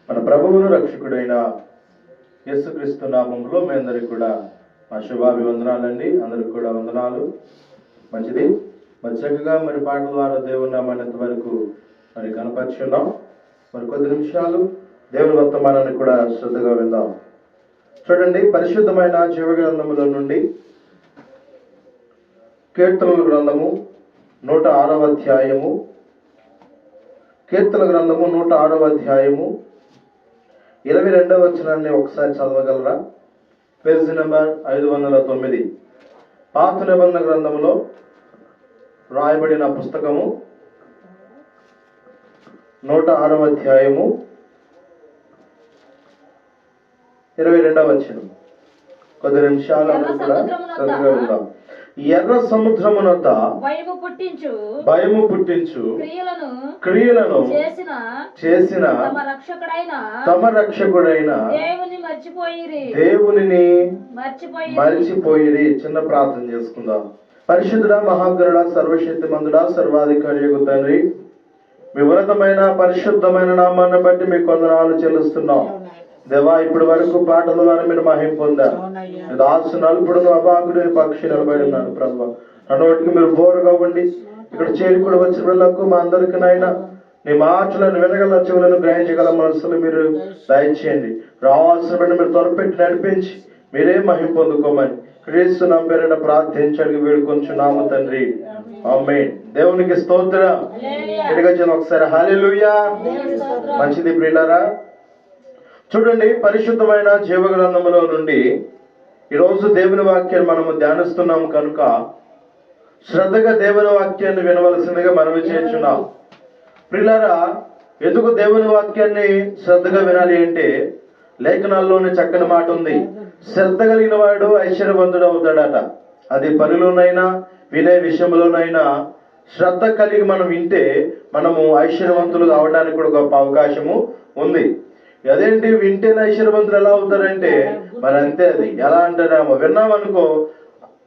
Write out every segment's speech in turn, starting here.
మన ప్రభువును రక్షకుడైన యేసుక్రీస్తు నామములో మీ అందరికి కూడా మా శుభాభివందనాలండి. అందరికి కూడా వందనాలు. మంచిది. మరి చక్కగా మరి పాటల ద్వారా దేవుని నామాన్నంత వరకు మరి కనపరుచున్నాం. మరి కొద్ది నిమిషాలు దేవుని వర్తమానాన్ని కూడా శ్రద్ధగా విందాం. చూడండి, పరిశుద్ధమైన జీవ గ్రంథముల నుండి కీర్తనల గ్రంథము 106వ అధ్యాయము, కీర్తన గ్రంథము 106వ అధ్యాయము 22వ వచనాన్ని ఒకసారి చదవగలరా? Page number 509. పాత నిబంధన గ్రంథములో రాయబడిన పుస్తకము 106వ అధ్యాయము 22వ వచనం. కొద్ది నిమిషాలు కూడా శ్రద్ధగా ఉందాం. ఎర్ర సముద్రమునొద్ద భయము పుట్టించు క్రియలను చేసిన తమ రక్షకుడైన దేవునిని మర్చిపోయిరి. చిన్న ప్రార్థన చేసుకుందాం. పరిశుద్ధుడా, మహాగరుడా, సర్వశక్తిమంతుడా, సర్వాధికారి తండ్రి, మీ ఉన్నతమైన పరిశుద్ధమైన నామాన్ని బట్టి మీకు వందనాలు చెల్లిస్తున్నాం దేవా. ఇప్పటి వరకు పాటల ద్వారా మీరు మహిమ పొందారు. దాసు నలుపుడును అబాకుడు పక్షి నిలబడి ఉన్నాను ప్రభు. అన్నోటికి మీరు బోరుగా ఉండి ఇక్కడ చేరుకుని వచ్చిన వాళ్ళకు మా అందరికి నాయన నీ మాటలను వినగల చెవులను గ్రహించగల మనసులు మీరు దయచేయండి. రావాల్సిన బిడ్డ మీరు త్వరపెట్టి నడిపించి మీరే మహిమ పొందుకోమని క్రీస్తు నామమున పేరిట ప్రార్థించడానికి వేడుకొంచున్నాము తండ్రి, ఆమేన్. దేవునికి స్తోత్రం. ఒకసారి హల్లెలూయా. మంచిది ప్రియులారా, చూడండి, పరిశుద్ధమైన జీవ గ్రంథములో నుండి ఈరోజు దేవుని వాక్యాన్ని మనము ధ్యానిస్తున్నాము కనుక శ్రద్ధగా దేవుని వాక్యాన్ని వినవలసిందిగా మనవి చేస్తున్నాం. ప్రియులారా, ఎందుకు దేవుని వాక్యాన్ని శ్రద్ధగా వినాలి అంటే లేఖనాల్లోనే చక్కని మాట ఉంది. శ్రద్ధ కలిగిన వాడు ఐశ్వర్యవంతుడు అవుతాడట. అది పనిలోనైనా వినే విషయంలోనైనా శ్రద్ధ కలిగి మనం వింటే మనము ఐశ్వర్యవంతులు అవడానికి కూడా గొప్ప అవకాశము ఉంది. అదేంటి, వింటేనే ఐశ్వర్యవంతులు ఎలా అవుతారంటే మరి అంతే. అది ఎలా అంటారేమో, విన్నామనుకో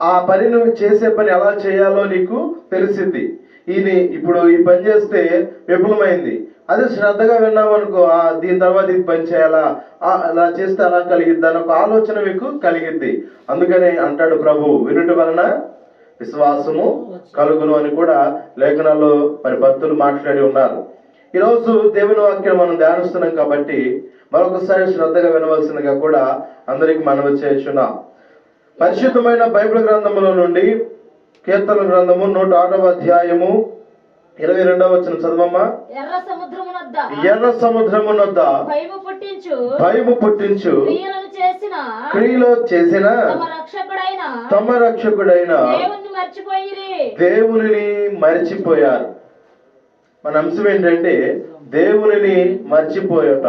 ఆ పని నువ్వు చేసే పని ఎలా చేయాలో నీకు తెలిసింది. ఇప్పుడు ఈ పని చేస్తే విఫలమైంది. అదే శ్రద్ధగా విన్నామనుకో దీని తర్వాత ఇది పని చేయాలా, అలా చేస్తే అలా కలిగిద్ది అని ఒక ఆలోచన మీకు కలిగిద్ది. అందుకని అంటాడు ప్రభు, వినుట వలన విశ్వాసము కలుగును అని కూడా లేఖనాల్లో మరి భక్తులు మాట్లాడి ఉన్నారు. ఈరోజు దేవుని వాక్యం మనం ధ్యానిస్తున్నాం కాబట్టి మరొకసారి శ్రద్ధగా వినవలసిందిగా కూడా అందరికి మనవి చేస్తున్నాం. పరిశుద్ధమైన బైబిల్ గ్రంథములో నుండి కీర్తన గ్రంథము 106వ అధ్యాయము 22వ వచనం చదవమ్మా. ఎర్ర సముద్రమునొద్ద భయము పుట్టించు క్రియలో చేసిన తమ రక్షకుడైన దేవునిని మర్చిపోయారు. మన అంశం ఏంటంటే దేవునిని మర్చిపోయట.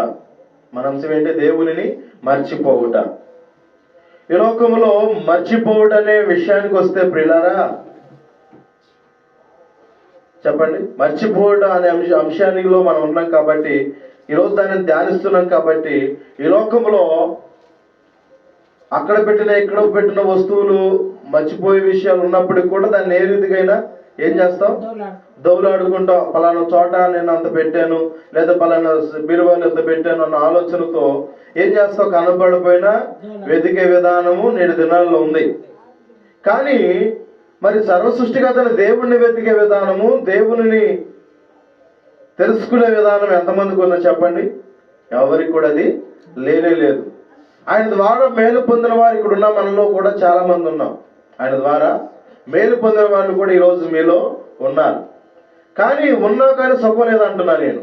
మన అంశం ఏంటంటే దేవునిని మర్చిపోవుట. ఈ లోకంలో మర్చిపోవుట అనే విషయానికి వస్తే ప్రియులారా, చెప్పండి, మర్చిపోవుట అనే అంశానిలో మనం ఉన్నాం కాబట్టి ఈరోజు దాన్ని ధ్యానిస్తున్నాం కాబట్టి ఈ లోకంలో అక్కడ పెట్టిన ఇక్కడ పెట్టిన వస్తువులు మర్చిపోయే విషయాలు ఉన్నప్పటికీ కూడా దాన్ని ఏ రీతికైనా ఏం చేస్తాం, దౌలాడుకుంటాం. పలానా చోట నేను అంత పెట్టాను, లేదా పలానా బీరువాలు ఎంత పెట్టాను అన్న ఆలోచనతో ఏం చేస్తాం, కనపడిపోయినా వెతికే విధానము నేటి దినాల్లో ఉంది. కానీ మరి సర్వసృష్టిగతని దేవుణ్ణి వెతికే విధానము, దేవుని తెలుసుకునే విధానం ఎంతమందికి ఉందో చెప్పండి? ఎవరికి కూడా అది లేనే లేదు. ఆయన ద్వారా మేలు పొందిన వారు ఇక్కడ ఉన్న మనలో కూడా చాలా మంది ఉన్నాం. ఆయన ద్వారా మేలు పొందిన వాళ్ళు కూడా ఈరోజు మీలో ఉన్నారు. కానీ ఉన్నా కానీ సుఖం లేదంటున్నా నేను.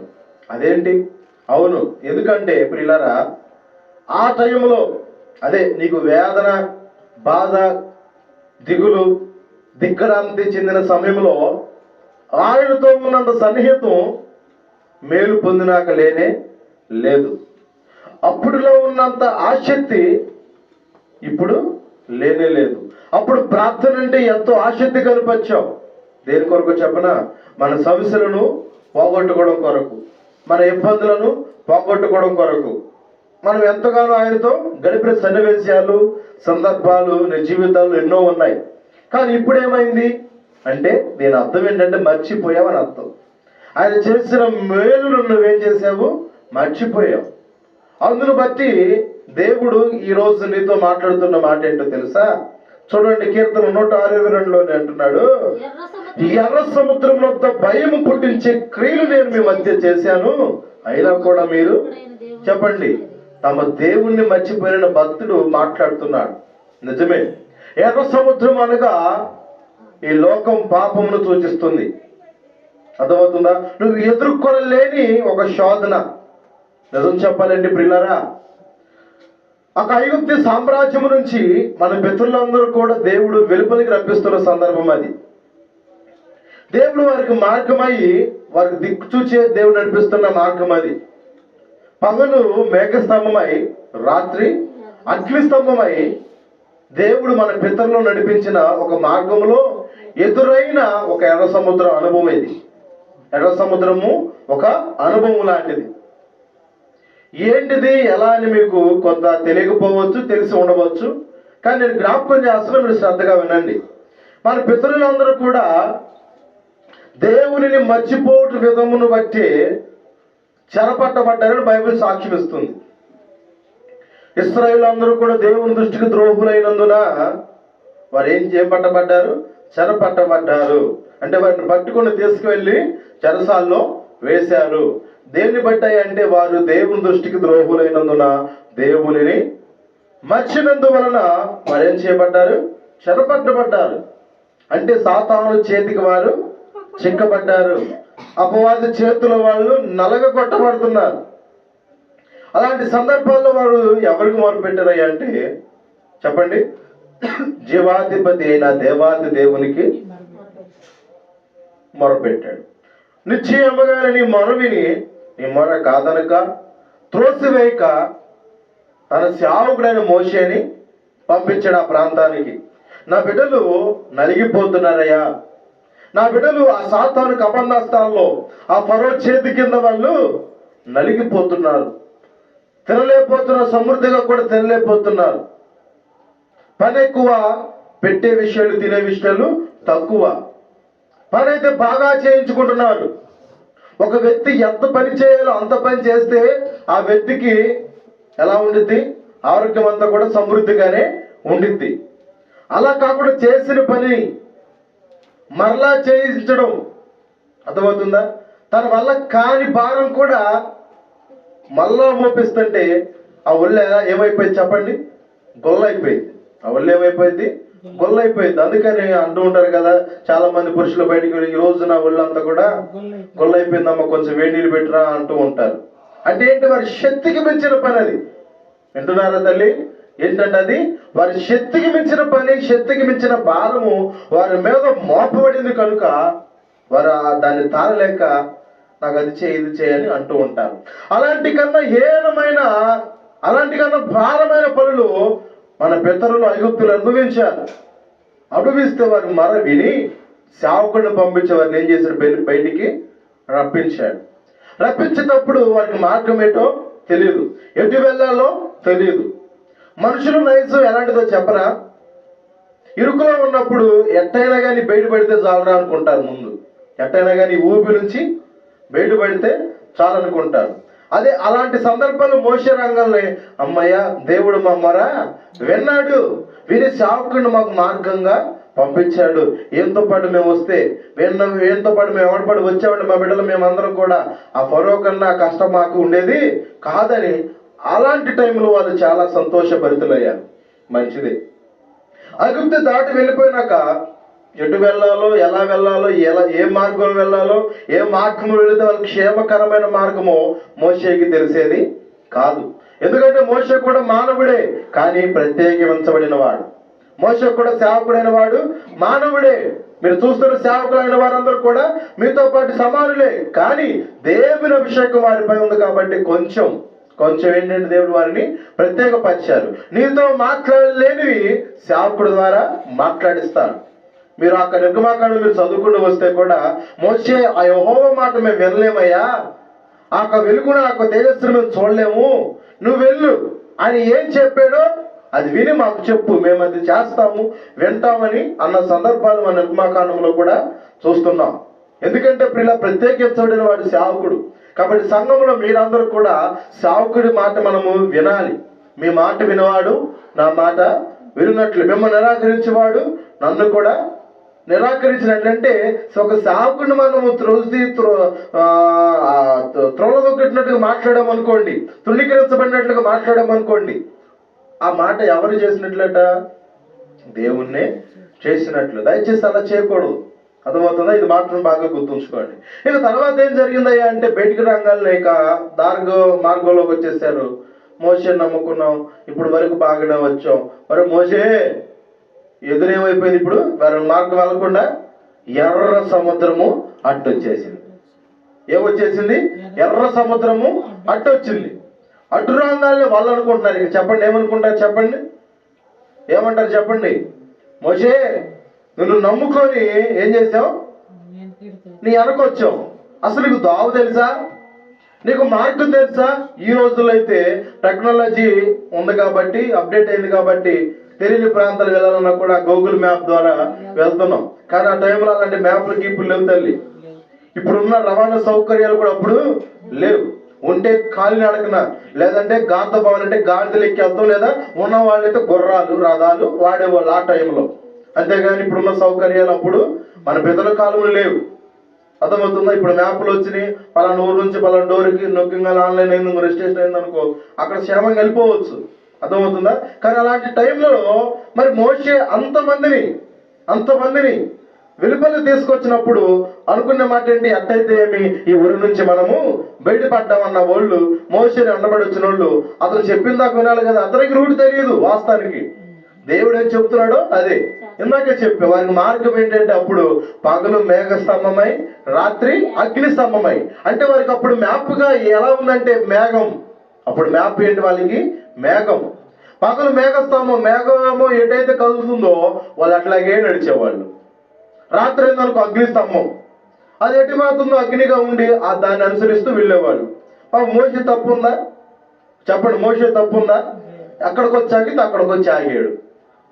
అదేంటి? అవును, ఎందుకంటే ప్రియులారా, ఆ టైంలో అదే నీకు వేదన, బాధ, దిగులు, దిక్కరాంతి చెందిన సమయంలో ఆయనతో ఉన్నంత సన్నిహితం మేలు పొందినాక లేనే లేదు. అప్పుడులో ఉన్నంత ఆసక్తి ఇప్పుడు లేనే లేదు. అప్పుడు ప్రార్థన అంటే ఎంతో ఆసక్తి కనిపించావు. దేని కొరకు చెప్పనా? మన సమస్యలను పోగొట్టుకోవడం కొరకు, మన ఇబ్బందులను పోగొట్టుకోవడం కొరకు మనం ఎంతగానో ఆయనతో గడిపిన సన్నివేశాలు, సందర్భాలు నీ జీవితాలు ఎన్నో ఉన్నాయి. కానీ ఇప్పుడు ఏమైంది అంటే దీని అర్థం ఏంటంటే మర్చిపోయావని అర్థం. ఆయన చేసిన మేలును నువ్వేం చేసావు? మర్చిపోయావు. అందును బట్టి దేవుడు ఈ రోజు నీతో మాట్లాడుతున్న మాట ఏంటో తెలుసా? చూడండి, కీర్తన 162లోనే అంటున్నాడు, ఎర్ర సముద్రం వద్ద భయం పుట్టించే క్రియలు నేను మీ మధ్య చేశాను, అయినా కూడా మీరు చెప్పండి. తమ దేవుణ్ణి మర్చిపోయిన భక్తుడు మాట్లాడుతున్నాడు. నిజమే, ఎర్ర సముద్రం అనగా ఈ లోకం పాపమును సూచిస్తుంది. అర్థమవుతుందా? నువ్వు ఎదుర్కొనలేని ఒక శోధన. నిజం చెప్పాలండి ప్రియులారా, ఒక ఐగుప్తు సామ్రాజ్యం నుంచి మన పితరులందరూ కూడా దేవుడు వెలుపలికి రప్పిస్తున్న సందర్భం అది. దేవుడు వారికి మార్గమై, వారికి దిక్కు చూచే దేవుడు నడిపిస్తున్న మార్గం అది. పగలు మేఘస్తంభమై, రాత్రి అగ్నిస్తంభమై దేవుడు మన పితరులను నడిపించిన ఒక మార్గంలో ఎదురైన ఒక ఎర్ర సముద్రం అనుభవం ఇది. ఎర్ర సముద్రము ఒక అనుభవం లాంటిది. ఏంటిది, ఎలా అని మీకు కొంత తెలియకపోవచ్చు, తెలిసి ఉండవచ్చు. కానీ నేను జ్ఞాపకం చేస్తున్నా, మీరు శ్రద్ధగా వినండి. మన పితరులందరూ కూడా దేవునిని మర్చిపోటు విధమును బట్టి చెరపట్టబడ్డారని బైబిల్ సాక్ష్యం ఇస్తుంది. ఇశ్రాయేలు కూడా దేవుని దృష్టికి ద్రోహులైనందున వారు ఏం పట్టబడ్డారు? చెరపట్టబడ్డారు. అంటే వారిని పట్టుకుని తీసుకువెళ్ళి చెరసాల్లో వేశారు. దేన్ని బట్టాయి అంటే వారు దేవుని దృష్టికి ద్రోహులైనందున, దేవునిని మర్చినందువలన వారు ఏం చేయబడ్డారు? చెరపట్టబడ్డారు. అంటే సాతాను చేతికి వారు చిక్కబడ్డారు. అపవాది చేతుల వాళ్ళు నలగొట్టబడుతున్నారు. అలాంటి సందర్భాల్లో వారు ఎవరికి మొరపెట్టారయ్యా అంటే చెప్పండి, జీవాధిపతి అయిన దేవాది దేవునికి మొరపెట్టాడు. నిశ్చయముగా నీ మొర విని నీ మొర కాదనక త్రోసివేయక తన సేవకుడైన మోషేని పంపించాడు ఆ ప్రాంతానికి. నా బిడ్డలు నలిగిపోతున్నారయ్యా, నా బిడ్డలు ఆ సాతాను కబంధాస్థానంలో ఆ ఫరో చేతి కింద వాళ్ళు నలిగిపోతున్నారు. తినలేకపోతున్నారు, సమృద్ధిగా కూడా తినలేకపోతున్నారు. పని ఎక్కువ, పెట్టే విషయాలు తినే విషయాలు తక్కువ. పని అయితే బాగా చేయించుకుంటున్నారు. ఒక వ్యక్తి ఎంత పని చేయాలో అంత పని చేస్తే ఆ వ్యక్తికి ఎలా ఉండిద్ది? ఆరోగ్యం అంతా కూడా సమృద్ధిగానే ఉండిద్ది. అలా కాకుండా చేసిన పని మరలా చేయించడం, అర్థమవుతుందా? తన వల్ల కాని భారం కూడా మళ్ళా మోపిస్తుంటే ఆ ఒళ్ళు ఏమైపోయింది చెప్పండి? గొల్లైపోయింది. ఆ ఒళ్ళు ఏమైపోయింది? గొల్లైపోయింది. అందుకని అంటూ ఉంటారు కదా చాలా మంది పురుషులు, బయటికి ఈ రోజు నా ఒళ్ళంతా కూడా గొల్లైపోయిందమ్మా, కొంచెం వేడి నీళ్ళు పెట్టరా అంటూ ఉంటారు. అంటే ఏంటి? వారి శక్తికి మించిన పని అది. వింటున్నారా తల్లి? ఏంటంటే అది వారి శక్తికి మించిన పని, శక్తికి మించిన భారము వారి మీద మోపబడింది కనుక వారు దాన్ని తాళలేక నాకు అది చేయి ఇది చేయని అంటూ ఉంటారు. అలాంటి కన్నా భారమైన పనులు మన పితరులు ఐగుప్తులు అనుభవించారు. అనుభవిస్తే వారి మర విని సేవకుడిని పంపించే వారిని ఏం చేశాడు? బయటికి రప్పించాడు. రప్పించేటప్పుడు వారికి మార్గం ఏంటో తెలియదు, ఎటు వెళ్ళాలో తెలియదు. మనుషులు నైజం ఎలాంటిదో చెప్పరా? ఇరుకులో ఉన్నప్పుడు ఎట్టయినా కానీ బయటపడితే చాలరా అనుకుంటారు. ముందు ఎట్టయినా కానీ ఊపి నుంచి బయటపడితే చాలనుకుంటారు. అదే అలాంటి సందర్భాలు మోషే రంగంలో అమ్మయ్య దేవుడు మా మొర విన్నాడు, విని సేవకుడిని మాకు మార్గంగా పంపించాడు. ఏంతో పాటు మేము వస్తే ఏంతో పాటు మేము ఎవడపడి వచ్చేవాడు మా బిడ్డలు మేమందరం కూడా ఆ ఫరో కన్నా కష్టం మాకు ఉండేది కాదని అలాంటి టైంలో వాళ్ళు చాలా సంతోషభరితులయ్యారు. మంచిది. ఐగుప్తు దాటి వెళ్ళిపోయినాక ఎటు వెళ్ళాలో, ఎలా వెళ్ళాలో, ఏ మార్గం వెళ్ళాలో, ఏ మార్గం వెళితే వాళ్ళకి క్షేమకరమైన మార్గమో మోషేకి తెలిసేది కాదు. ఎందుకంటే మోషే కూడా మానవుడే, కానీ ప్రత్యేకించబడిన వాడు. మోషే కూడా సేవకుడైన వాడు, మానవుడే. మీరు చూస్తున్న సేవకులైన వారందరూ కూడా మీతో పాటు సమానులే, కానీ దేవుని అభిషేకం వారిపై ఉంది కాబట్టి కొంచెం ఏంటంటే దేవుడు వారిని ప్రత్యేకపరిచారు. నీతో మాట్లాడలేనివి సేవకుడి ద్వారా మాట్లాడిస్తాడు. మీరు అక్కడ నిర్గమాకాండం మీరు చదువుకుంటూ వస్తే కూడా మోషే ఆ యెహోవా మాట మేము వినలేమయ్యా, ఆ వెలుగును ఆ తేజస్సును మేము చూడలేము, నువ్వు వెళ్ళు అని ఏం చెప్పాడో అది విని మాకు చెప్పు, మేము అది చేస్తాము వింటామని అన్న సందర్భాలు మన నిర్గమాకాండంలో కూడా చూస్తున్నాం. ఎందుకంటే ప్రియుల ప్రత్యేకించబడిన వాడు సేవకుడు కాబట్టి సంఘంలో మీరందరూ కూడా సేవకుడి మాట మనము వినాలి. మీ మాట వినవాడు నా మాట వినున్నట్లు, మిమ్మల్ని నిరాకరించేవాడు నన్ను కూడా నిరాకరించినట్లంటే ఒక సేవకుడిని మనము త్రోలదొక్కినట్టుగా మాట్లాడామనుకోండి, తృణీకరించబడినట్లుగా మాట్లాడామనుకోండి, ఆ మాట ఎవరు చేసినట్లట? దేవుణ్ణే చేసినట్లు. దయచేసి అలా చేయకూడదు. అర్థమవుతుందా? ఇది మాత్రం బాగా గుర్తుంచుకోండి. ఇక తర్వాత ఏం జరిగిందయ్యా అంటే, బయటికి రంగాల్లో ఇక మార్గంలోకి వచ్చేసారు. మోషేని నమ్ముకున్నాం, ఇప్పుడు వరకు బాగానే వచ్చాం. మరి మోషే ఎదురేమైపోయింది? ఇప్పుడు వేరే మార్గం వెళ్ళకుండా ఎర్ర సముద్రము అడ్డొచ్చేసింది. ఏమొచ్చేసింది? ఎర్ర సముద్రము అడ్డొచ్చింది. అడ్డు రంగాల్ని వాళ్ళు అనుకుంటున్నారు. ఇక చెప్పండి, ఏమనుకుంటారు చెప్పండి? ఏమంటారు చెప్పండి? మోషే నువ్వు నమ్ముకొని ఏం చేసావు? నీ వెనకొచ్చావు. అసలు నీకు దావు తెలుసా? నీకు మార్గం తెలుసా? ఈ రోజుల్లో అయితే టెక్నాలజీ ఉంది కాబట్టి, అప్డేట్ అయింది కాబట్టి తెలియని ప్రాంతాలు వెళ్ళాలన్నా కూడా గూగుల్ మ్యాప్ ద్వారా వెళ్తున్నాం. కానీ ఆ టైంలో అలాంటి మ్యాప్లు గీపులు లేవు తల్లి. ఇప్పుడున్న రవాణా సౌకర్యాలు కూడా అప్పుడు లేవు. ఉంటే కాలినడకన, లేదంటే గాంత భవన్ అంటే గాడిదలు ఎక్కి వెళ్తాం, లేదా ఉన్న వాళ్ళైతే గుర్రాలు రథాలు వాడేవాళ్ళు ఆ టైంలో. అంతేగాని ఇప్పుడున్న సౌకర్యాలు అప్పుడు మన పెద్దల కాలంలో లేవు. అర్థమవుతుందా? ఇప్పుడు మ్యాప్లు వచ్చినాయి. పలానా ఊరు నుంచి పలానా డోర్కి నొక్కింగా ఆన్లైన్ అయింది, రిజిస్ట్రేషన్ అయింది అనుకో, అక్కడ క్షేమంగా వెళ్ళిపోవచ్చు. అర్థమవుతుందా? కానీ అలాంటి టైంలో మరి మోషే అంతమందిని వెలుపలి తీసుకొచ్చినప్పుడు అనుకున్న మాట ఏంటి? అట్టయితే ఏమి, ఈ ఊరి నుంచి మనము బయటపడ్డామన్న వాళ్ళు, మోషేని అండబడి వచ్చిన వాళ్ళు అతను చెప్పిన దాకా వినాలి కదా. అతనికి రూట్ తెలియదు. వాస్తవానికి దేవుడు ఏం చెప్తున్నాడో అదే ఇందాకే చెప్పే. వారికి మార్గం ఏంటంటే అప్పుడు పగలు మేఘ స్తంభమై, రాత్రి అగ్ని స్తంభమై. అంటే వారికి అప్పుడు మ్యాప్గా ఎలా ఉందంటే మేఘం. అప్పుడు మ్యాప్ ఏంటి వాళ్ళకి? మేఘం. పగలు మేఘస్తంభం, మేఘము ఎటైతే కదులుతుందో వాళ్ళు అట్లాగే నడిచేవాళ్ళు. రాత్రి ఏందనుకో అగ్ని స్తంభం, అది ఎటు మాత్రమో అగ్నిగా ఉండి దాన్ని అనుసరిస్తూ వెళ్ళేవాళ్ళు. మోషే తప్పు ఉందా చెప్పండి? మోషే తప్పు ఉందా? అక్కడికి వచ్చి ఆగాడు.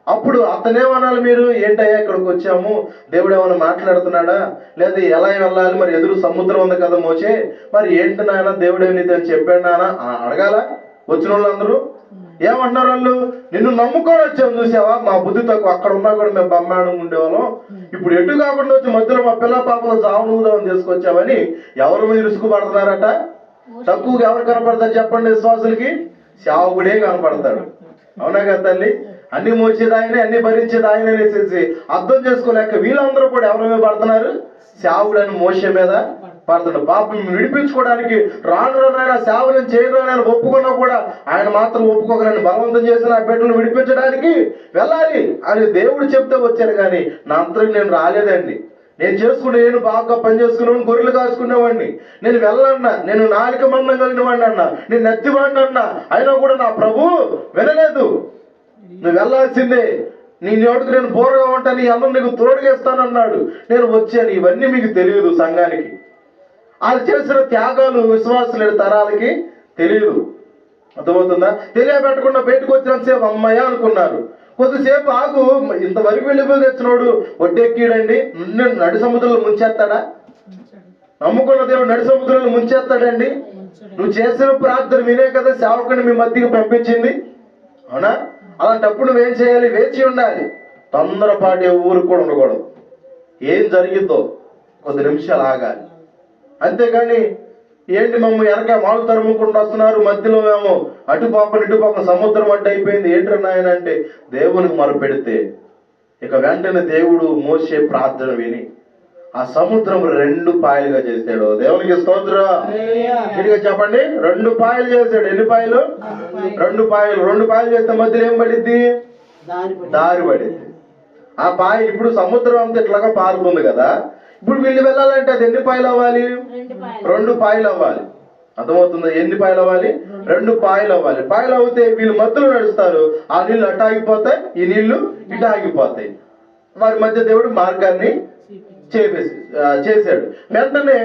అప్పుడు అతనేమనాలి? మీరు ఏంటయ్యా ఇక్కడికి వచ్చాము, దేవుడు ఏమైనా మాట్లాడుతున్నాడా, లేదా ఎలా వెళ్ళాలి, మరి ఎదురు సముద్రం ఉంది కదా మోషే, మరి ఏంటి నాయన దేవుడు ఏమిటి అని చెప్పాడు నాన్న అడగాల. వచ్చిన వాళ్ళందరూ ఏమంటున్నారు? వాళ్ళు నిన్ను నమ్ముకొని వచ్చాము, చూసావా మా బుద్ధి తక్కువ, అక్కడ ఉన్నా కూడా మేము బమ్మాడం ఉండేవాళ్ళం, ఇప్పుడు ఎటు కాకుండా వచ్చి మధ్యలో మా పిల్ల పాపలో జావునుదామని చేసుకొచ్చామని ఎవరి మీద ఇరుసుకు పడుతున్నారట. తక్కువగా ఎవరు కనపడతారు చెప్పండి? విశ్వాసులకి సేవకుడే కనపడతాడు. అవునా కదా తల్లి? అన్ని మోసేది ఆయనే, అన్ని భరించేది ఆయన అనేసి అర్థం చేసుకోలేక వీళ్ళందరూ కూడా ఎవరి మీద పడుతున్నారు? సేవకుడని మోషే మీద పడుతున్నాడు. పాపం విడిపించుకోవడానికి రాను సేవలను చేయను ఒప్పుకున్నా కూడా ఆయన మాత్రం ఒప్పుకోకనని బలవంతం చేసిన ఆ బిడ్డను విడిపించడానికి వెళ్ళాలి అని దేవుడు చెప్తే వచ్చాను. కానీ నా అంతరం నేను రాలేదండి. నేను బాగా పని చేసుకునేవాడిని, గొర్రెలు కాసుకునేవాడిని, నేను వెళ్ళన్నా, నేను నాలిక మందం కలిగిన వాడిని అన్నా, నేను నెత్తివాడిని అన్నా, అయినా కూడా నా ప్రభు వినలేదు. నువ్వు వెళ్ళాల్సిందే, నీ నోటికి నేను బోరగా ఉంటాను, నీ అందరూ నీకు తోడుగేస్తానన్నాడు. నేను వచ్చాను. ఇవన్నీ మీకు తెలియదు. సంఘానికి వాళ్ళు చేసిన త్యాగాలు విశ్వాసుల తరాలకి తెలియదు. అర్థమవుతుందా? తెలియబెట్టకుండా బయటకు వచ్చినంతసేపు అమ్మాయి అనుకున్నారు. కొద్దిసేపు ఆగు, ఇంతవరకు వెళ్ళిపోయి తెచ్చినోడు వడ్డెక్కీడండి, నడి సముద్రంలో ముంచేస్తాడా? నమ్ముకున్న దేవుడు నడి సముద్రంలో ముంచేస్తాడండి? నువ్వు చేసిన ప్రార్థన వినే కదా సేవకుని మీ మధ్యకి పంపించింది. అవునా? అలాంటప్పుడు నువ్వేం చేయాలి? వేచి ఉండాలి. తొందరపాటు ఊరు కూడా ఉండకూడదు. ఏం జరిగిందో కొద్ది నిమిషాలు ఆగాలి. అంతేగాని ఏంటి మమ్మల్ని వెనక మాలు తరుముకుంటూ వస్తున్నారు, మధ్యలో మేము ఇటుపాపం సముద్రం అడ్డు అయిపోయింది ఏంటి నాయన అంటే దేవునికి మొరపెడితే ఇక వెంటనే దేవుడు మోసే ప్రార్థన విని ఆ సముద్రం 2 పాయలుగా చేశాడు. దేవునికి స్తోత్రం. ఇదిగా చెప్పండి, 2 పాయలు చేశాడు. ఎన్ని పాయలు? 2 పాయలు. 2 పాయలు చేస్తే మధ్యలో ఏం పడిద్ది? దారి పడిద్ది. ఆ పాయ ఇప్పుడు సముద్రం అంతా ఇట్లాగా పారుతుంది కదా. ఇప్పుడు వీళ్ళు వెళ్ళాలంటే అది ఎన్ని పాయలు అవ్వాలి? 2 పాయలు అవ్వాలి. అర్థమవుతుందా? ఎన్ని పాయలు అవ్వాలి? 2 పాయలు అవ్వాలి. పాయలు అవుతే వీళ్ళు మధ్యలో నడుస్తారు. ఆ నీళ్లు అటు ఆగిపోతాయి, ఈ నీళ్లు ఇటు ఆగిపోతాయి. వారి మధ్య దేవుడు మార్గాన్ని చేశాడు. వెంటనే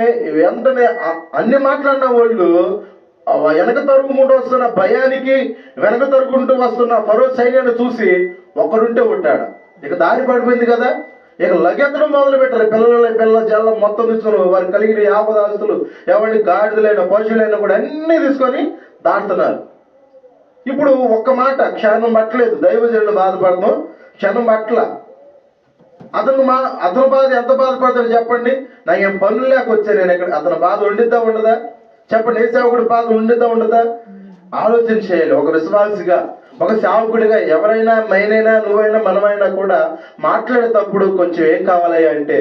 అన్ని మాట్లాడిన వాళ్ళు వెనక తరుగుకుంటూ వస్తున్న భయానికి, వెనక తరుగుకుంటూ వస్తున్న ఫరో సైన్యాన్ని చూసి ఒకరుంటే ఉంటాడు. ఇక దారి పడిపోయింది కదా. ఇక లగెత్తడం మొదలు పెట్టారు. పిల్ల జల్ల మొత్తం తీసుకొని వారు కలిగిన ఆపదాస్తులు ఎవరిని గాడిదలైన పశువులైనా కూడా అన్నీ తీసుకొని దాటుతున్నారు. ఇప్పుడు ఒక్క మాట క్షణం పట్టలేదు. దైవజనుడు బాధపడతాం, క్షణం పట్ల. అతను బాధ ఎంత బాధపడతాడు చెప్పండి. నాకేం పనులు లేక వచ్చా నేను ఇక్కడ. అతని బాధ ఉండిద్దా ఉండదా చెప్పండి? ఏ సేవకుడి బాధ ఉండిద్దా ఉండదా? ఆలోచన చేయాలి. ఒక విశ్వాసిగా, ఒక సేవకుడిగా ఎవరైనా, మైనైనా, నువ్వైనా, మనమైనా కూడా మాట్లాడేటప్పుడు కొంచెం ఏం కావాలి అంటే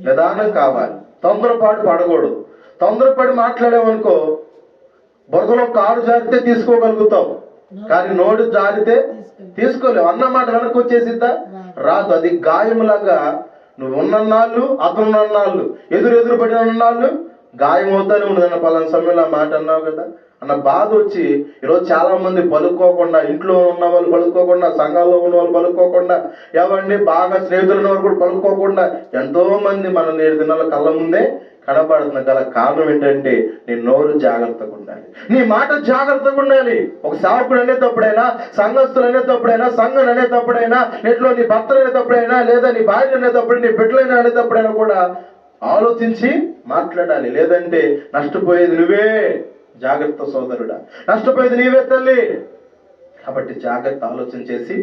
నిదానం కావాలి. తొందరపాటు పడకూడదు. తొందరపడి మాట్లాడామనుకో బురదలో కారు జారితే తీసుకోగలుగుతాం, కానీ నోడు జారితే తీసుకోలేవు. అన్నమాట వెనక్కి వచ్చేసిద్దా? రాదు. అది గాయములాగా నువ్వు ఉన్నన్నాళ్ళు, అతను ఉన్నన్నాళ్ళు, ఎదురు పడినన్నాళ్ళు గాయం అవుతానే ఉండదన్న పలానా సమయంలో మాట అన్నావు కదా అన్న బాధ వచ్చి ఈరోజు చాలా మంది పలుకోకుండా, ఇంట్లో ఉన్న వాళ్ళు పలుకోకుండా, సంఘాల్లో ఉన్న వాళ్ళు పలుకోకుండా, ఎవరిని బాగా స్నేహితులు ఉన్న వాళ్ళు కూడా పలుకోకుండా ఎంతో మంది మన 7 దినాల కళ్ళ ముందే కనపడుతున్న గల కారణం ఏంటంటే నీ నోరు జాగ్రత్తగా ఉండాలి, నీ మాట జాగ్రత్తగా ఉండాలి. ఒక సేవకుడు అనేటప్పుడైనా, సంఘస్థులు అనేటప్పుడైనా, సంఘం అనేటప్పుడైనా, నెట్లో నీ భర్తలు అనేటప్పుడైనా, లేదా నీ భార్య అనేటప్పుడు, నీ బిడ్డలైనా అనేటప్పుడైనా కూడా ఆలోచించి మాట్లాడాలి. లేదంటే నష్టపోయేది నువ్వే. జాగ్రత్త సోదరుడా, నష్టపోయేది నీవే తల్లి. కాబట్టి జాగ్రత్త ఆలోచన చేసి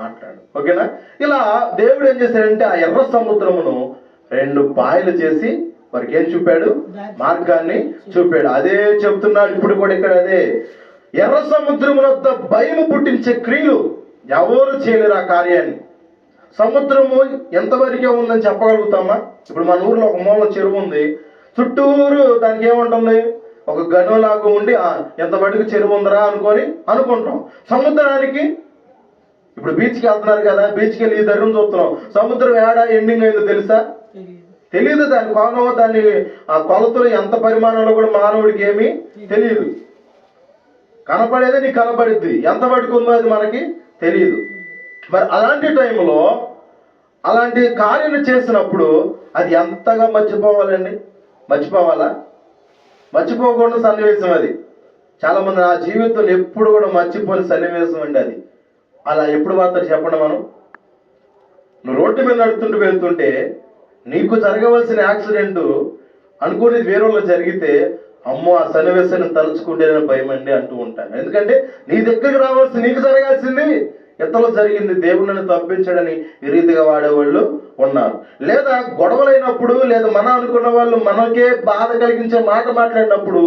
మాట్లాడు. ఓకేనా? ఇలా దేవుడు ఏం చేశాడంటే ఆ ఎర్ర సముద్రమును 2 పాయలు చేసి వారికి ఏం చూపాడు? మార్గాన్ని చూపాడు. అదే చెప్తున్నాడు ఇప్పుడు కూడా ఇక్కడ. అదే ఎర్ర సముద్రము వద్ద భయము పుట్టించే క్రియలు ఎవరు చేయలేరు ఆ కార్యాన్ని. సముద్రము ఎంతవరకే ఉందని చెప్పగలుగుతామా? ఇప్పుడు మన ఊర్లో ఒక మూల చెరువు ఉంది, చుట్టూరు దానికి ఏముంటుంది? ఒక గనులాగా ఉండి ఎంత మటుకు చెరువు ఉందరా అనుకుంటాం. సముద్రానికి ఇప్పుడు బీచ్కి వెళ్తున్నారు కదా, బీచ్కి వెళ్ళి ఈ ధర్మం చూస్తున్నాం. సముద్రం ఏడా ఎండింగ్ అయిందో తెలుసా? తెలియదు. దాని కోణం, దాని ఆ కొలతలు ఎంత పరిమాణంలో కూడా మానవుడికి ఏమీ తెలియదు. కనపడేది నీకు కనపడిద్ది, ఎంత పడుకుందో అది మనకి తెలియదు. మరి అలాంటి టైంలో అలాంటి కార్యం చేసినప్పుడు అది ఎంతగా మర్చిపోవాలండి? మర్చిపోవాలా? మర్చిపోకుండా సన్నివేశం అది. చాలా మంది నా జీవితంలో ఎప్పుడు కూడా మర్చిపోని సన్నివేశం అండి అది. అలా ఎప్పుడు మాత్రం చెప్పండి. నువ్వు రోడ్డు మీద నడుతుంటూ వెళ్తుంటే నీకు జరగవలసిన యాక్సిడెంట్ అనుకునేది వేరే వాళ్ళు జరిగితే, అమ్మో ఆ సన్నివేశాన్ని తలుచుకుంటే భయం అండి అంటూ ఉంటాను. ఎందుకంటే నీ దగ్గరికి రావాల్సి, నీకు జరగాల్సింది ఎంతలో జరిగింది. దేవుడిని తప్పించడని ఈ రీతిగా వాడేవాళ్ళు ఉన్నారు. లేదా గొడవలైనప్పుడు, లేదా మనం అనుకున్న వాళ్ళు మనకే బాధ కలిగించే మాట మాట్లాడినప్పుడు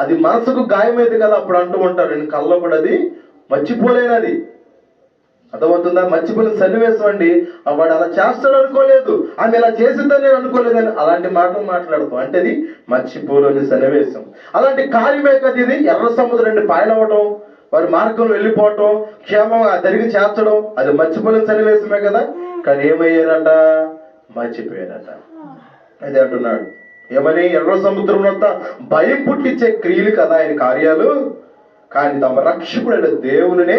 అది మనసుకు గాయమైంది కదా, అప్పుడు అంటూ ఉంటారు నేను కళ్ళలో కూడా అది మర్చిపోలేనది. అర్థమవుతుందా? మర్చిపోయిన సన్నివేశం అండి. వాడు అలా చేస్తాడు అనుకోలేదు, ఆమె ఇలా చేసిందని నేను అనుకోలేదని అలాంటి మాటలు మాట్లాడతాం. అంటే అది మర్చిపోలేని సన్నివేశం. అలాంటి కార్యమే కదా ఇది. ఎర్ర సముద్రం 2 పాయలవ్వడం, వారి మార్గంలో వెళ్ళిపోవటం, క్షేమంగా తిరిగి చేర్చడం, అది మర్చిపోలేని సన్నివేశమే కదా. కానీ ఏమయ్యారట? మర్చిపోయారట. అదే అంటున్నాడు. ఏమని? ఎర్ర సముద్రం అంతా భయం పుట్టించే క్రియలు కదా ఆయన కార్యాలు, కానీ తమ రక్షకుడైన దేవునినే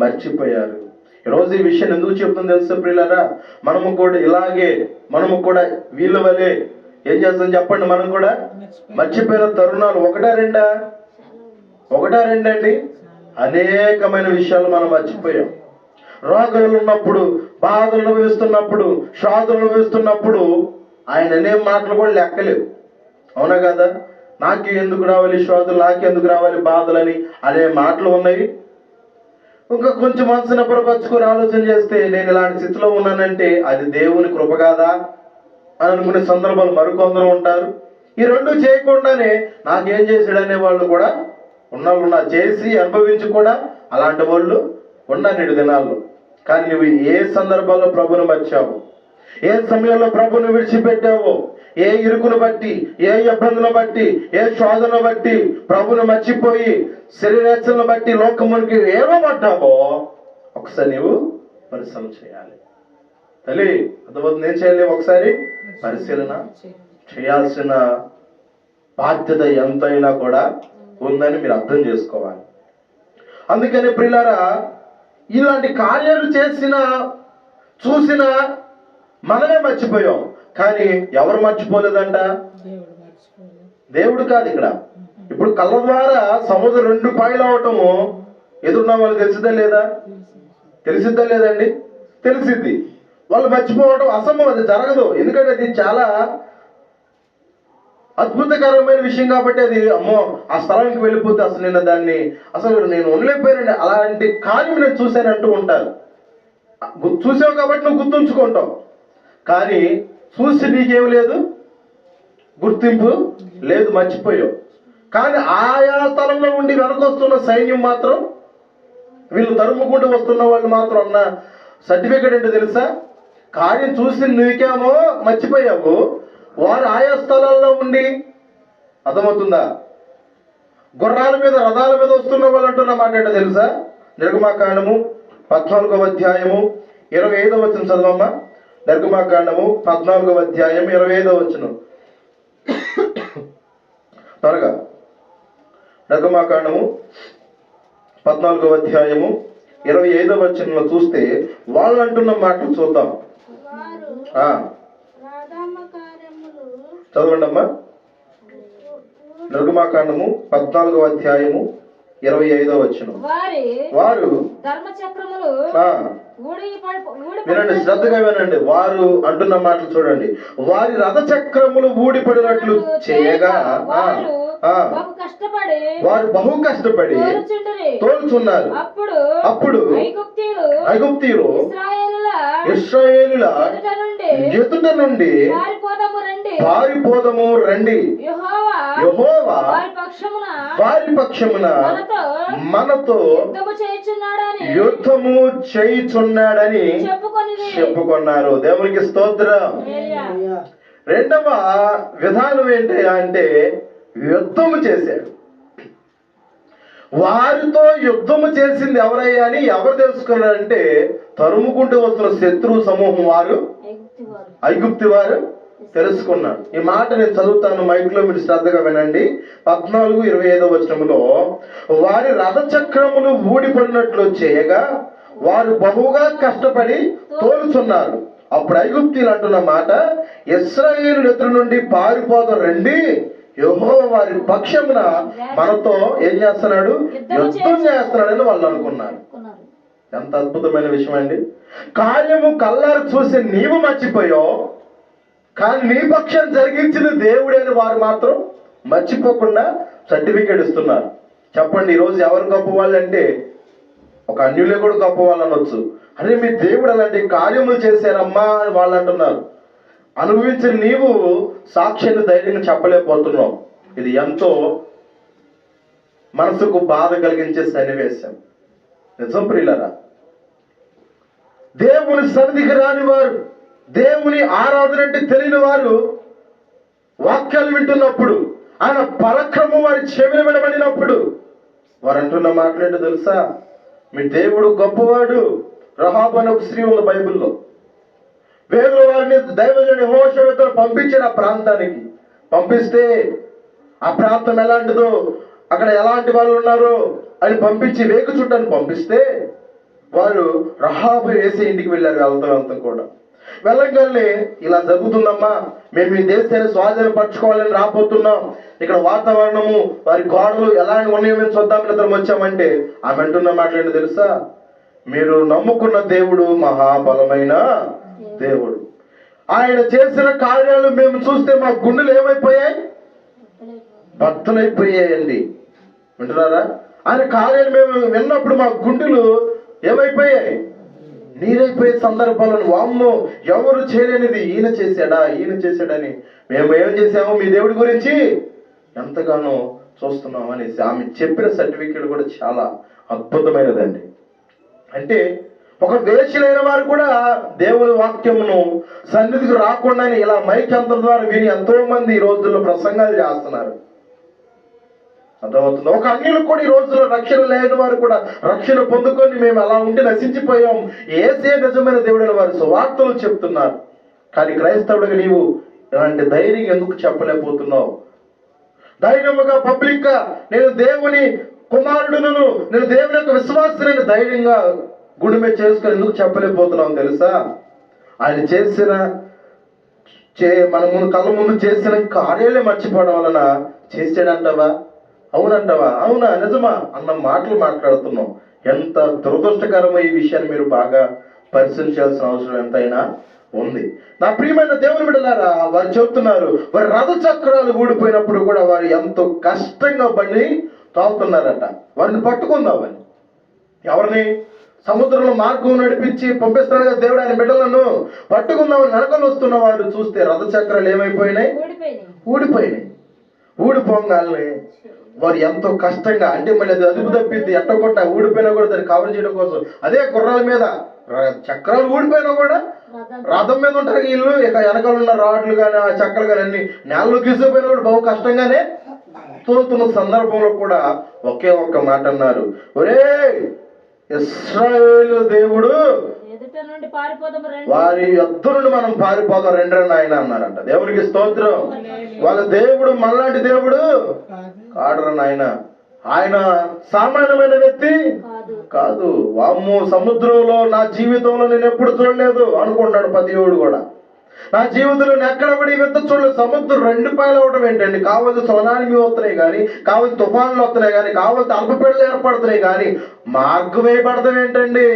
మర్చిపోయారు. ఈరోజు ఈ విషయం ఎందుకు చెప్తుంది తెలుసా ప్రియులారా? మనము కూడా ఇలాగే, మనము కూడా వీళ్ళ వలే ఏం చేస్తాం చెప్పండి? మనం కూడా మర్చిపోయిన తరుణాలు ఒకటా రెండా అండి? అనేకమైన విషయాలు మనం మర్చిపోయాం. రోగాలు ఉన్నప్పుడు, బాధలు అనుభవిస్తున్నప్పుడు, శ్వాసలు అనుభవిస్తున్నప్పుడు ఆయన అనే మాటలు కూడా లెక్కలేవు. అవునా కదా? నాకు ఎందుకు రావాలి శ్వాసలు, నాకెందుకు రావాలి బాధలని అనే మాటలు ఉన్నాయి. ఇంకా కొంచెం మనసున పొరపరుచుకొని ఆలోచన చేస్తే నేను ఇలాంటి స్థితిలో ఉన్నానంటే అది దేవుని కృప కాదా అని అనుకునే సందర్భాలు మరికొందరు ఉంటారు. ఈ 2 చేయకుండానే నాకేం చేశాడనే వాళ్ళు కూడా ఉన్నారు. చేసి అనుభవించి కూడా అలాంటి వాళ్ళు ఉన్నారు 7 దినాల్లో. కానీ నువ్వు ఏ సందర్భంలో ప్రభుని మర్చావు, ఏ సమయంలో ప్రభుని విడిచిపెట్టావో, ఏ ఇరుకును బట్టి, ఏ ఇబ్బందులను బట్టి, ఏ శోధనను బట్టి ప్రభుని మర్చిపోయి శరీరేచ్ఛలను బట్టి లోకమునికి ఏమో పడ్డావో ఒకసారి నువ్వు పరిశీలన చేయాలి. తల్లి అర్థమవుతుంది? ఏం చేయాలి? ఒకసారి పరిశీలన చేయాల్సిన బాధ్యత ఎంతైనా కూడా ఉందని మీరు అర్థం చేసుకోవాలి. అందుకని ప్రియులారా, ఇలాంటి కార్యాలు చూసిన మనమే మర్చిపోయాం. కానీ ఎవరు మర్చిపోలేదంట? దేవుడు కాదు. ఇక్కడ ఇప్పుడు కళ్ళ ద్వారా సముద్రం 2 పాయలు అవటము ఎదురున్న వాళ్ళు తెలిసిద్దా లేదండి? తెలిసిద్ది. వాళ్ళు మర్చిపోవడం అసంభవం, అది జరగదు. ఎందుకంటే అది చాలా అద్భుతకరమైన విషయం కాబట్టి. అది అమ్మో ఆ స్థలానికి వెళ్ళిపోతే అసలు నేను ఉండలేకపోయానండి, అలాంటి కార్యం నేను చూశానంటూ ఉంటారు. చూసావు కాబట్టి నువ్వు గుర్తుంచుకుంటావు, కానీ చూసి నీకేం లేదు, గుర్తింపు లేదు, మర్చిపోయావు. కానీ ఆయా స్థలంలో ఉండి వెనకొస్తున్న సైన్యం మాత్రం, వీళ్ళు తరుముకుంటూ వస్తున్న వాళ్ళు మాత్రం అన్న సర్టిఫికేట్ ఏంటో తెలుసా? కార్యం చూసి నీకేమో మర్చిపోయావు, వారు ఆయా స్థలాల్లో ఉండి, అర్థమవుతుందా? గుర్రాల మీద రథాల మీద వస్తున్న వాళ్ళు అంటున్న మాట ఏంటో తెలుసా? నిర్గమాకాండము 14వ అధ్యాయము 25వ వచనం చదవమ్మా. నిర్గమాకాండము 14వ అధ్యాయం 25వ వచనం త్వరగా. నిర్గమాకాండము 14వ అధ్యాయము 25వ వచనంలో చూస్తే వాళ్ళు అంటున్న మాటలు చూద్దాం. చదవండి అమ్మా. నిర్గమాకాండము 14వ అధ్యాయము 25వ వచనం. వారు వినండి, శ్రద్ధగా వినండి. వారు అంటున్న మాటలు చూడండి. వారి రథ చక్రములు ఊడిపడినట్లు చేయగా వారు బహు కష్టపడి తోలుచున్నారు. అప్పుడు ఐగుప్తీయులు ఇశ్రాయేలుల ఎదుట నుండి పారిపోదము రండి, యెహోవా వారి పక్షమున మనతో యుద్ధము చేయుచున్నాడని చెప్పుకున్నారు. దేవునికి స్తోత్రం. రెండవ విధానం ఏంటి అంటే యుద్ధము చేశాడు. వారితో యుద్ధము చేసింది ఎవరయ్యా అని ఎవరు తెలుసుకున్నారంటే తరుముకుంటూ వస్తున్న శత్రు సమూహం వారు, ఐగుప్తి వారు తెలుసుకున్నాడు. ఈ మాట నేను చదువుతాను, మైక్లో మీరు శ్రద్ధగా వినండి. 14:25వ వచనములో వారి రథ చక్రములు ఊడిపడినట్లు చేయగా వారు బహుగా కష్టపడి తోలుచున్నారు. అప్పుడు ఐగుప్తీయులు అంటున్న మాట, ఇశ్రాయేలు ఎదురు నుండి పారిపోదాం రండి, యెహోవా వారి పక్షమున మనతో ఏం చేస్తున్నాడు, యుద్ధం చేస్తున్నాడని వాళ్ళు అనుకున్నారు. ఎంత అద్భుతమైన విషయం అండి. కార్యము కల్లారు చూసి నీవు మర్చిపోయావు, కానీ నీ పక్షం జరిగించిన దేవుడైన వారు మాత్రం మర్చిపోకుండా సర్టిఫికేట్ ఇస్తున్నారు. చెప్పండి, ఈరోజు ఎవరు గొప్ప వాళ్ళు అంటే ఒక అన్యులే కూడా గొప్ప వాళ్ళు అనొచ్చు. అరే మీ దేవుడు అలాంటి కార్యములు చేశారమ్మా అని వాళ్ళు అంటున్నారు. అనుభవించిన నీవు సాక్ష్యాన్ని ధైర్యంగా చెప్పలేకపోతున్నావు. ఇది ఎంతో మనసుకు బాధ కలిగించే సన్నివేశం. నిజం ప్రియులారా, దేవుని సన్నిధికి రాని వారు, దేవుని ఆరాధన అంటే తెలియని వారు వాక్యాలు వింటున్నప్పుడు, ఆయన పరాక్రమం వారి చెవిని వినబడినప్పుడు వారు అంటున్న మాటలేంటో తెలుసా? మీ దేవుడు గొప్పవాడు. రహాబు అనే ఒక స్త్రీ ఉంది బైబిల్లో. వేగుల వారిని దైవజనుడు యెహోషువతో పంపించాడు. ఆ ప్రాంతానికి పంపిస్తే ఆ ప్రాంతం ఎలాంటిదో, అక్కడ ఎలాంటి వాళ్ళు ఉన్నారో అని పంపించి వేగు చుట్టాన్ని పంపిస్తే వారు రహాబు వేసే ఇంటికి వెళ్ళారు. వెళ్తాం కూడా వెళ్ళగానే ఇలా జరుగుతుందమ్మా, మేము ఈ దేశాన్ని స్వాధీనపరచుకోవాలని రాబోతున్నాం, ఇక్కడ వాతావరణము వారి గోడలు ఎలాంటి ఉన్నాయో మేము చూద్దాం ఇద్దరం వచ్చామంటే ఆమె అంటున్న మాటలేంటో తెలుసా? మీరు నమ్ముకున్న దేవుడు మహాబలమైన దేవుడు. ఆయన చేసిన కార్యాలు మేము చూస్తే మా గుండెలు ఏమైపోయాయి, బద్దలైపోయాయండి. వింటున్నారా? ఆయన కార్యాలు మేము విన్నప్పుడు మా గుండెలు ఏమైపోయాయి, నీరైపోయే సందర్భాలను, వామ్మో ఎవరు చేయలేనిది ఈయన చేశాడని మేము ఏం చేసాము, మీ దేవుడి గురించి ఎంతగానో చూస్తున్నాం అనేసి ఆమె చెప్పిన సర్టిఫికేట్ కూడా చాలా అద్భుతమైనదండి. అంటే ఒక వేశ్యలైన వారు కూడా దేవుని వాక్యమును సన్నిధికి రాకుండానే ఇలా మైక్ యంత్రం ద్వారా విని ఎంతో మంది ఈ రోజుల్లో ప్రసంగాలు చేస్తున్నారు. అర్థమవుతుంది. ఒక అన్యులు కూడా ఈ రోజుల్లో రక్షణ లేని వారు కూడా రక్షణ పొందుకొని మేము అలా ఉండి నశించిపోయాం, యేసే నిజమైన దేవుడైన వారు సువార్తలు చెప్తున్నారు. కానీ క్రైస్తవుడిగా నీవు ఇలాంటి ధైర్యం ఎందుకు చెప్పలేకపోతున్నావు? ధైర్యముగా పబ్లిక్ గా నేను దేవుని కుమారుడును, నేను దేవుని యొక్క విశ్వాసమైన ధైర్యంగా గుడిమే చేసుకొని ఎందుకు చెప్పలేకపోతున్నావు తెలుసా? ఆయన చేసిన మన ముందు కళ్ళ ముందు చేసిన కార్యాలే మర్చిపోవడం వలన చేసాడంటావా, అవునంటావా, అవునా, నిజమా అన్న మాటలు మాట్లాడుతున్నాం. ఎంత దురదృష్టకరమో ఈ విషయాన్ని మీరు బాగా పరిశీలించాల్సిన అవసరం ఎంతైనా ఉంది. నా ప్రియమైన దేవుని బిడ్డలారా, వారు చెబుతున్నారు వారి రథ చక్రాలు ఊడిపోయినప్పుడు కూడా వారు ఎంతో కష్టంగా బండి తాగుతున్నారట. వారిని పట్టుకుందామని, ఎవరిని? సముద్రంలో మార్గం నడిపించి పంపిస్తున్నాడు కదా దేవుడు ఆయన బిడ్డలను. పట్టుకుందామని వెనకలు వస్తున్న వారు చూస్తే రథ చక్రాలు ఏమైపోయినాయి? ఊడిపోయినాయి. ఊడిపోగానే వారు ఎంతో కష్టంగా, అంటే మళ్ళీ అది అదుపు తప్పిద్ది, ఎట్టగొట్ట ఊడిపోయినా కూడా దాన్ని కవర్ చేయడం కోసం అదే గుర్రాల మీద చక్రాలు ఊడిపోయినా కూడా రథం మీద ఉంటారు వీళ్ళు. ఇక వెనకాల ఉన్న రాడ్లు కానీ ఆ చక్రాలు కానీ అన్ని నేలలో గీసిపోయినా కూడా బహు కష్టంగానే తోలుతున్న సందర్భంలో కూడా ఒకే ఒక్క మాట అన్నారు, ఒరే ఇశ్రాయేలు దేవుడు వారి యుద్ధ నుండి మనం పారిపోదాం రెండరని ఆయన అన్నారంట. దేవునికి స్తోత్రం. వాళ్ళ దేవుడు మనలాంటి దేవుడు కాడరని ఆయన సామాన్యమైన వ్యక్తి కాదు. వామ్మో, సముద్రంలో నా జీవితంలో నేను ఎప్పుడు చూడలేదు అనుకుంటాడు ప్రతివాడు కూడా. నా జీవితంలో నేను ఎక్కడ కూడా ఈ విధంగా చూడలేదు. సముద్రం రెండు పాయలు అవడం ఏంటండి? కావాల్సిన సునామీ వస్తున్నాయి కానీ, కావాల్సిన తుఫాన్లు వస్తున్నాయి కానీ, కావాల్సిన అల్పపీడలు ఏర్పడుతున్నాయి కానీ మార్గం వేయబడతాం ఏంటండి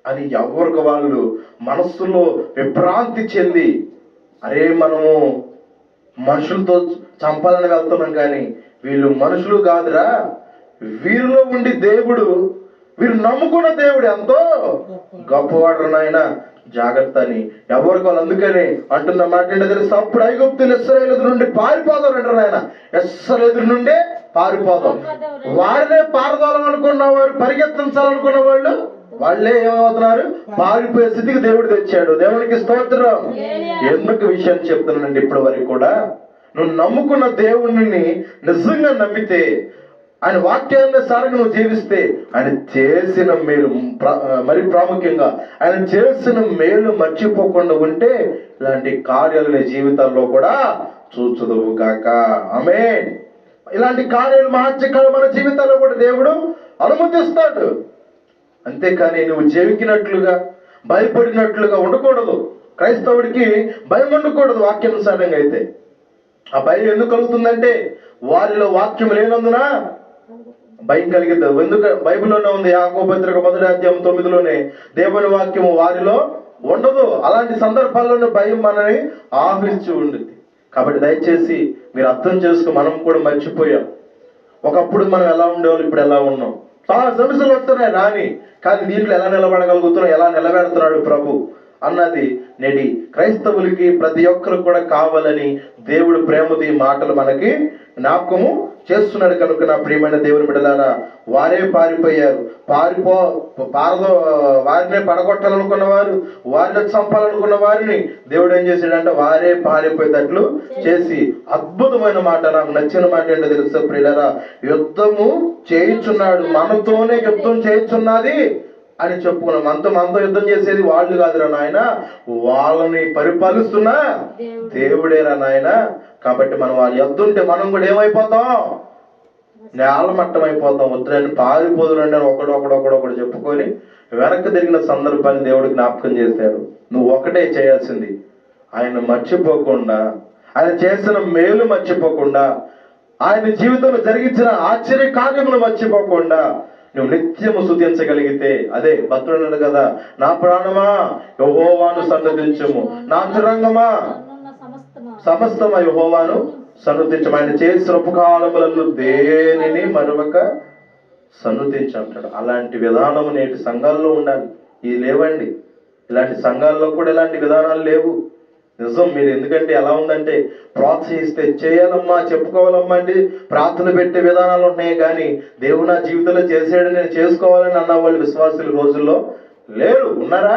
అని ఎవరికి వాళ్ళు మనస్సులో విభ్రాంతి చెంది, అరే మనము మనుషులతో చంపాలని వెళ్తున్నాం కానీ వీళ్ళు మనుషులు కాదురా, వీరిలో ఉండి దేవుడు, వీరు నమ్ముకున్న దేవుడు ఎంతో గొప్పవాడు నాయన, జాగ్రత్త అని ఎవరికి వాళ్ళు అందుకని అంటున్న మాట ఏంటో తెలుసు. అప్పుడు ఐగుప్తులు ఇశ్రాయేలు ఎదురు నుండి పారిపోదాం అంటారు నాయన. ఇశ్రాయేలు ఎదురు నుండే పారిపోదాం. వారినే పారదోలం అనుకున్న వారు, పరిగెత్తించాలనుకున్న వాళ్ళు వాళ్ళే ఏమవుతున్నారు? పారిపోయే స్థితికి దేవుడు తెచ్చాడు. దేవునికి స్తోత్రం. ఎందుకు విషయాన్ని చెప్తున్నానండి, ఇప్పటి వరకు కూడా నువ్వు నమ్ముకున్న దేవుడిని నిజంగా నమ్మితే, ఆయన వాక్యానుసారంగా నువ్వు జీవిస్తే, ఆయన చేసిన మేలు, మరి ప్రాముఖ్యంగా ఆయన చేసిన మేలు మర్చిపోకుండా ఉంటే ఇలాంటి కార్యాలు నీ జీవితాల్లో కూడా చూచుదువు గాక. ఆమేన్. ఇలాంటి కార్యాలు, మహత్కార్యాలు మన జీవితాల్లో కూడా దేవుడు అనుమతిస్తాడు. అంతేకాని నువ్వు జవికినట్లుగా, భయపడినట్లుగా ఉండకూడదు. క్రైస్తవుడికి భయం ఉండకూడదు వాక్యానుసారంగా అయితే. ఆ భయం ఎందుకు కలుగుతుందంటే వారిలో వాక్యం లేనందున భయం కలిగిద్ది. ఎందుకు? బైబిల్లోనే ఉంది, యాకోబు పత్రిక 1వ అధ్యాయం 9లోనే దేవుని వాక్యము వారిలో ఉండదు. అలాంటి సందర్భాల్లోనే భయం మనని ఆవరించి ఉండింది. కాబట్టి దయచేసి మీరు అర్థం చేసుకుని, మనం కూడా మర్చిపోయాం. ఒకప్పుడు మనం ఎలా ఉండేవాళ్ళు, ఇప్పుడు ఎలా ఉన్నాం. చాలా సమస్యలు వస్తున్నాయి రాని, కానీ దీంట్లో ఎలా నిలబడగలుగుతున్నాం, ఎలా నిలబెడుతున్నాడు ప్రభు అన్నది నేటి క్రైస్తవులకి ప్రతి ఒక్కరు కూడా కావాలని దేవుడు ప్రేమతో ఈ మాటలు మనకి జ్ఞాపకము చేస్తున్నాడు. కనుక నా ప్రియమైన దేవుని బిడ్డలారా, వారే పారిపోయారు. వారినే పడగొట్టాలనుకున్న వారు, వారిని చంపాలనుకున్న వారిని దేవుడు ఏం చేశాడంటే వారే పారిపోయేటట్లు చేసి, అద్భుతమైన మాట, నాకు నచ్చిన మాట ఏంటో తెలుసా ప్రియులారా, యుద్ధము చేయుచున్నాడు, మనతోనే యుద్ధం చేయుచున్నది అని చెప్పుకున్నాం. మనతో యుద్ధం చేసేది వాళ్ళు కాదురా నాయన, వాళ్ళని పరిపాలిస్తున్నా దేవుడేరా నాయన. కాబట్టి మనం వాళ్ళ యుద్ధం ఉంటే మనం కూడా ఏమైపోతాం? నేలమట్టం అయిపోతాం. వద్దులని పారిపోదురండి అని ఒకడు చెప్పుకొని వెనక్కి తిరిగిన సందర్భాన్ని దేవుడు జ్ఞాపకం చేశాడు. నువ్వు ఒకటే చేయాల్సింది, ఆయన మర్చిపోకుండా, ఆయన చేసిన మేలు మర్చిపోకుండా, ఆయన జీవితంలో జరిగించిన ఆశ్చర్య కార్యములు మర్చిపోకుండా నువ్వు నిత్యము స్తుతించగలిగితే, అదే భక్తుడు అన్నాడు కదా, నా ప్రాణమా యెహోవాను సన్నుతించుము, నా అంతరంగమా సమస్తమా యెహోవాను సన్నుతించము. ఆయన చేసిన ఉపకారములను దేనిని మరొక సన్నుతించు అంటాడు. అలాంటి విధానము నేటి సంఘాల్లో ఉండాలి. ఇవి లేవండి, ఇలాంటి సంఘాల్లో కూడా ఇలాంటి విధానాలు లేవు. నిజం. మీరు ఎందుకంటే ఎలా ఉందంటే, ప్రోత్సహిస్తే చేయాలమ్మా, చెప్పుకోవాలమ్మా అంటే ప్రార్థన పెట్టే విధానాలు ఉన్నాయి కానీ దేవుడు నా జీవితంలో చేసాడు నేను చేసుకోవాలని అన్న వాళ్ళు విశ్వాసుల రోజుల్లో లేరు. ఉన్నారా?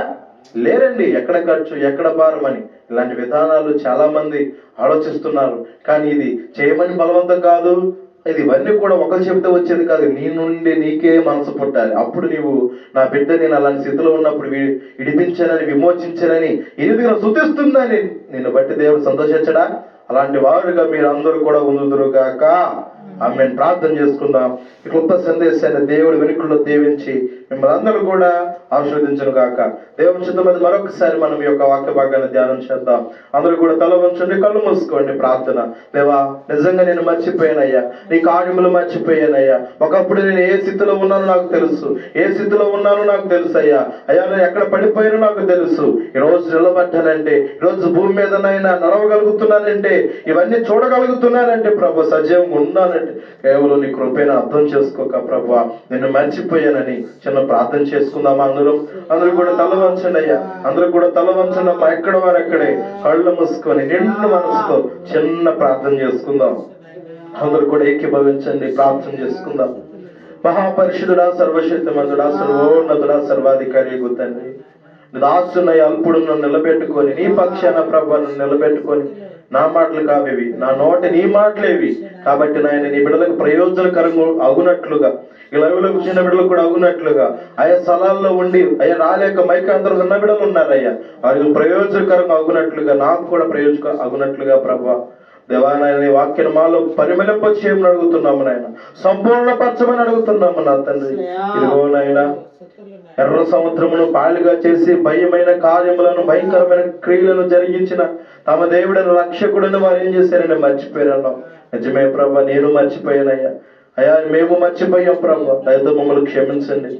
లేరండి. ఎక్కడ ఖర్చు, ఎక్కడ భారం అని ఇలాంటి విధానాలు చాలా మంది ఆలోచిస్తున్నారు. కానీ ఇది చేయమని బలవంతం కాదు. ఇవన్నీ కూడా ఒకరు చెప్తే వచ్చేది కాదు. నీ నుండి నీకే మనసు పుట్టాలి. అప్పుడు నీవు నా బిడ్డ నేను అలాంటి స్థితిలో ఉన్నప్పుడు విడిపించానని, విమోచించానని, ఎదుగున స్తుతిస్తుందని నిన్ను బట్టి దేవుడు సంతోషించడా? అలాంటి వారుగా మీరు అందరూ కూడా ఉందురుగాక. ఆమె ప్రార్థన చేసుకుందాం. ఈ గొప్ప సందేశాన్ని దేవుడు వెనుకల్లో దీవించి మిమ్మల్ని అందరూ కూడా ఆశీర్వదించును గాక. దేవుని చిత్తమది మరొకసారి మనం ఈ యొక్క వాక్య భాగాన్ని ధ్యానం చేద్దాం. అందరూ కూడా తల వంచండి, కళ్ళు మూసుకోండి. ప్రార్థన. దేవా, నిజంగా నేను మర్చిపోయానయ్యా, నీ కార్యములు మర్చిపోయానయ్యా. ఒకప్పుడు నేను ఏ స్థితిలో ఉన్నానో నాకు తెలుసు, ఏ స్థితిలో ఉన్నానో నాకు తెలుసు అయ్యా. అయ్యా, నేను ఎక్కడ పడిపోయానో నాకు తెలుసు. ఈ రోజు నిలబడ్డానంటే, ఈరోజు భూమి మీద నైనా నడవగలుగుతున్నానంటే, ఇవన్నీ చూడగలుగుతున్నానంటే ప్రభు, సజీవంగా ఉన్నానంటే కేవలం నీ కృపేణ అర్థం చేసుకోక ప్రభు, నిన్ను మర్చిపోయానని చిన్న ప్రార్థన చేసుకుందామా? అందరూ కూడా తల వంచండి అయ్యా, అందరూ కూడా తల వంచండి అమ్మా. ఎక్కడ వారు అక్కడే కళ్ళు మూసుకొని నిండు మనసుతో చిన్న ప్రార్థన చేసుకుందాం. అందరూ కూడా ఏకీభవించండి, ప్రార్థన చేసుకుందాం. మహాపరిషుడుడా, సర్వశక్తిమంతుడా, సర్వోన్నతుడా, సర్వాధికారి తండ్రి, దాసున్న అల్పుడును నిలబెట్టుకొని నీ పక్షాన ప్రభువును నిలబెట్టుకొని, నా మాటలు కావేవి, నా నోటి నీ మాటలేవి కాబట్టి నాయన నీ బిడ్డలకు ప్రయోజనకరంగా అగునట్లుగా, ఈ లైవ్లకు చిన్న బిడ్డలకు కూడా అగునట్లుగా, ఆయా స్థలాల్లో ఉండి అయ్యా రాలేక మైక అందరూ ఉన్న బిడ్డలు ఉన్నారయ్యా, వారికి ప్రయోజనకరంగా అగునట్లుగా, నాకు కూడా ప్రయోజక అగునట్లుగా ప్రభా దేవానాయన వాక్యం మాలో పరిమళింప చేయమని అడుగుతున్నాము నాయన, సంపూర్ణపరచమని అడుగుతున్నాము నా తండ్రి. ఇదిగో నాయన, ఎర్ర సముద్రమును పాలుగా చేసి భయమైన కార్యములను, భయంకరమైన క్రియలను జరిగించిన తమ దేవుడైన రక్షకుడని వారు ఏం చేశారని మర్చిపోయారు. నిజమే ప్రభా, నేను మర్చిపోయానయ్యా. అయ్యా, మేము మర్చిపోయాం ప్రభా, దయతో మమ్మల్ని క్షమించండి.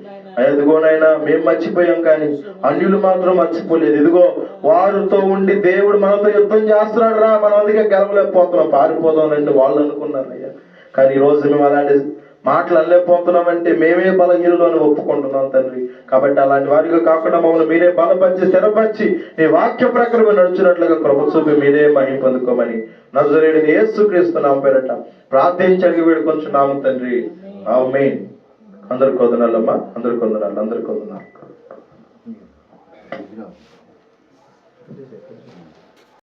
ఇదిగోనైనా మేము మర్చిపోయాం, కానీ అన్యులు మాత్రం మర్చిపోలేదు. ఇదిగో వారితో ఉండి దేవుడు మనతో యుద్ధం చేస్తున్నాడు రా, మనం అందుకే గెలవలేకపోతున్నాం, పారిపోదాం రండి వాళ్ళు అనుకున్నారు అయ్యా. కానీ ఈ రోజు మేము అలాంటి మాటలు అనలేకపోతున్నామంటే మేమే బలహీనులు అని ఒప్పుకుంటున్నాం తండ్రి. కాబట్టి అలాంటి వారిగా కాకుండా మమ్మల్ని మీరే బలపరిచి స్థిరపరిచి నీ వాక్య ప్రకారం నడుచున్నట్లుగా కృప చూపి మీరే మహిమ పొందుకోమని నజరేయుడైన యేసుక్రీస్తు నామమున పేరట ప్రార్థించి అడిగి వేడుకొంచున్నాము తండ్రి. ఆమేన్. అందరికి వందనాలమ్మా, అందరికి వందనాలు, అందరికి వందనాలు.